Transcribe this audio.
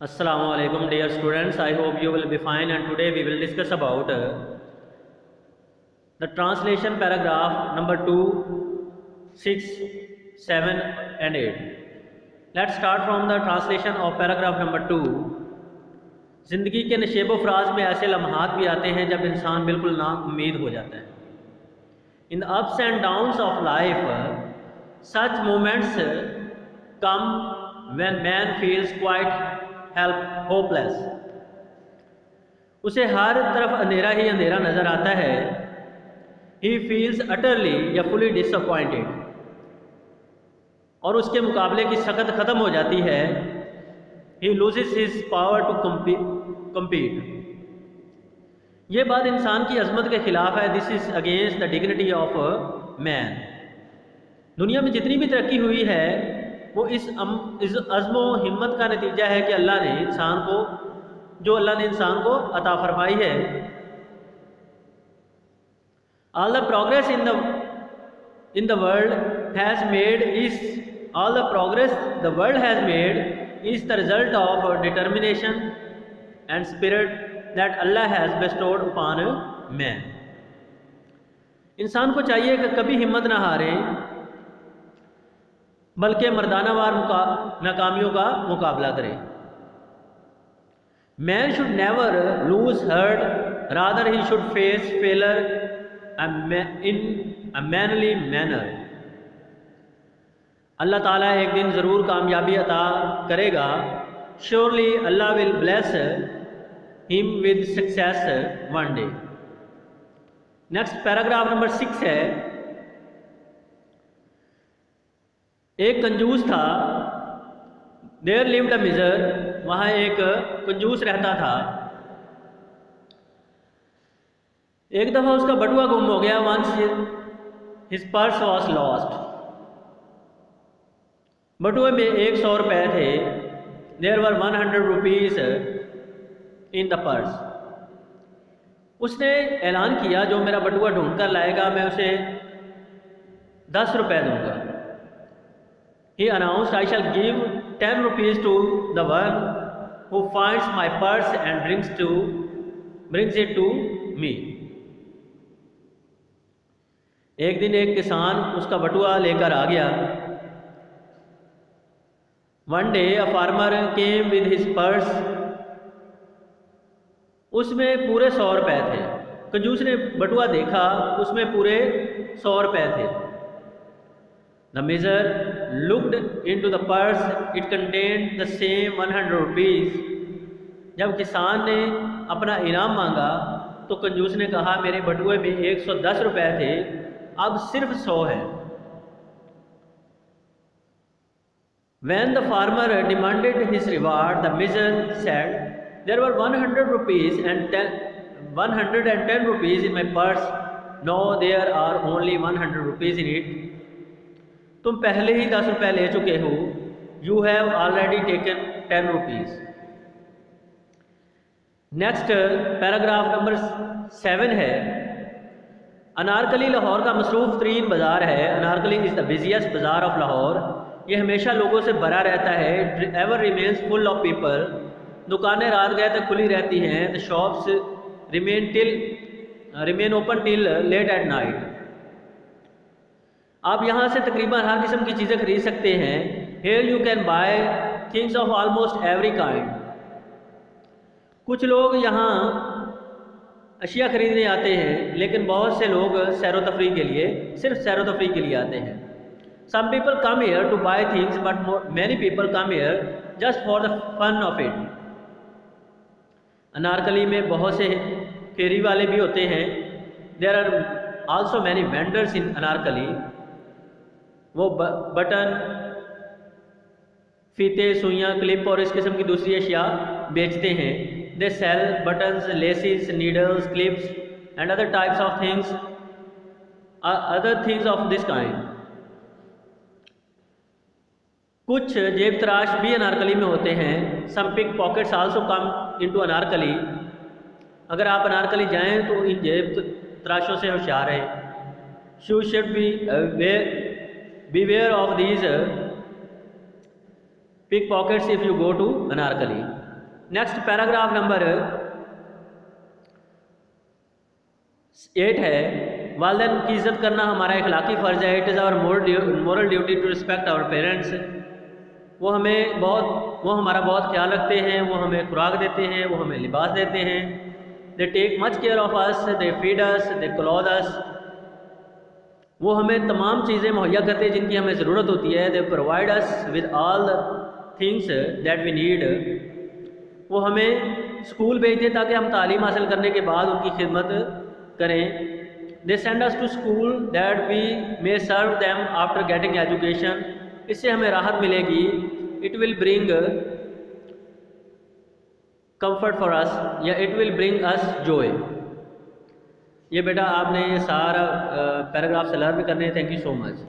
Assalamu alaikum dear students, I hope you will be fine, and today we will discuss about the translation paragraph number 2, 6, 7 and 8. Let's start from the translation of paragraph number 2. ज़िंदगी के नशेबो फराज में ऐसे लम्हात भी आते हैं जब इंसान बिल्कुल ना उम्मीद हो जाता है. In the ups and downs of life, such moments come when man feels quite hopeless. उसे हर तरफ अंधेरा ही अंधेरा नजर आता है. He feels utterly या fully disappointed. और उसके मुकाबले की सकत ख़त्म हो जाती है. He loses his power to compete. ये बात इंसान की अजमत के खिलाफ है. This is against the dignity of man. दुनिया में जितनी भी तरक्की हुई है वो इस अज़्म व हिम्मत का नतीजा है कि अल्लाह ने इंसान को अता फरमाई है. All the progress in the world has made is the result of determination and spirit that Allah has bestowed upon man. इंसान को चाहिए कि कभी हिम्मत ना हारे, बल्कि मर्दानावार नाकामियों का मुकाबला करे. Man should never lose heart, rather he should face failure in a manly manner. अल्लाह ताला एक दिन ज़रूर कामयाबी अता करेगा. Surely Allah will bless him with success one day. Next paragraph number 6 है. एक कंजूस था. There lived a miser. वहाँ एक कंजूस रहता था. एक दफ़ा उसका बटुआ गुम हो गया. Once his purse was lost. बटुए में 100 रुपये थे. There were 100 rupees in the purse. उसने ऐलान किया जो मेरा बटुआ ढूंढ कर लाएगा मैं उसे 10 रुपये दूंगा. He announced, I shall give 10 rupees to the one who finds my purse and brings it to me. एक दिन एक किसान उसका बटुआ लेकर आ गया. One day a farmer came with his purse. उसमें पूरे 100 रुपये थे. कंजूस ने बटुआ देखा, उसमें पूरे 100 रुपये थे. The miser looked into the purse. It contained the same 100 rupees. जब किसान ने अपना इनाम मांगा तो कंजूस ने कहा मेरे बटुए में 110 रुपये थे, अब सिर्फ 100 है. When the farmer demanded his reward, the miser said, there were 110 rupees in my purse. No, there are only 100 rupees in it. तुम पहले ही 10 रुपये ले चुके हो. You have already taken 10 rupees. Next paragraph number 7 है. अनारकली लाहौर का मसरूफ़ तरीन बाज़ार है. Anarkali is the busiest bazaar of Lahore. ये हमेशा लोगों से भरा रहता है. Ever remains full of people. दुकानें रात गए तक खुली रहती हैं. The shops remain open till late at night. आप यहाँ से तकरीबन हर किस्म की चीज़ें खरीद सकते हैं. Here you can buy things of almost every kind. कुछ लोग यहाँ अशिया ख़रीदने आते हैं, लेकिन बहुत से लोग सैर व तफरीह के लिए सिर्फ सैर व तफरीह के लिए आते हैं. Some people come here to buy things but many people come here just for the fun of it. Anarkali में बहुत से फेरी वाले भी होते हैं. There are also many vendors in Anarkali. वो बटन, फीते, सुइयाँ, क्लिप और इस किस्म की दूसरी अशिया बेचते हैं. They sell buttons, laces, needles, clips and other types of things of this kind. कुछ जेब तराश भी अनारकली में होते हैं. Some pick pockets also come into Anarkali. अगर आप अनारकली जाएं तो इन जेब तराशों से होशियार रहें. शू should be beware of these pick pockets if you go to Anarkali. Next paragraph number 8 है, वालिदैन की इज़्ज़त करना हमारा इखलाकी फ़र्ज़ है। It is our moral duty to respect our parents. वो हमारा बहुत ख्याल रखते हैं, वो हमें खुराक देते हैं, वो हमें लिबास देते हैं। They take much care of us, they feed us, they clothe us. वो हमें तमाम चीज़ें मुहैया करते हैं जिनकी हमें ज़रूरत होती है। They provide us with all the things that we need. वो हमें स्कूल भेजते ताकि हम तालीम हासिल करने के बाद उनकी खिदमत करें। They send us to school that we may serve them after getting education. इससे हमें राहत मिलेगी। It will bring comfort for us, या it will bring us joy. ये बेटा आपने ये सारा पैराग्राफ से लर्न करने हैं। Thank you so much.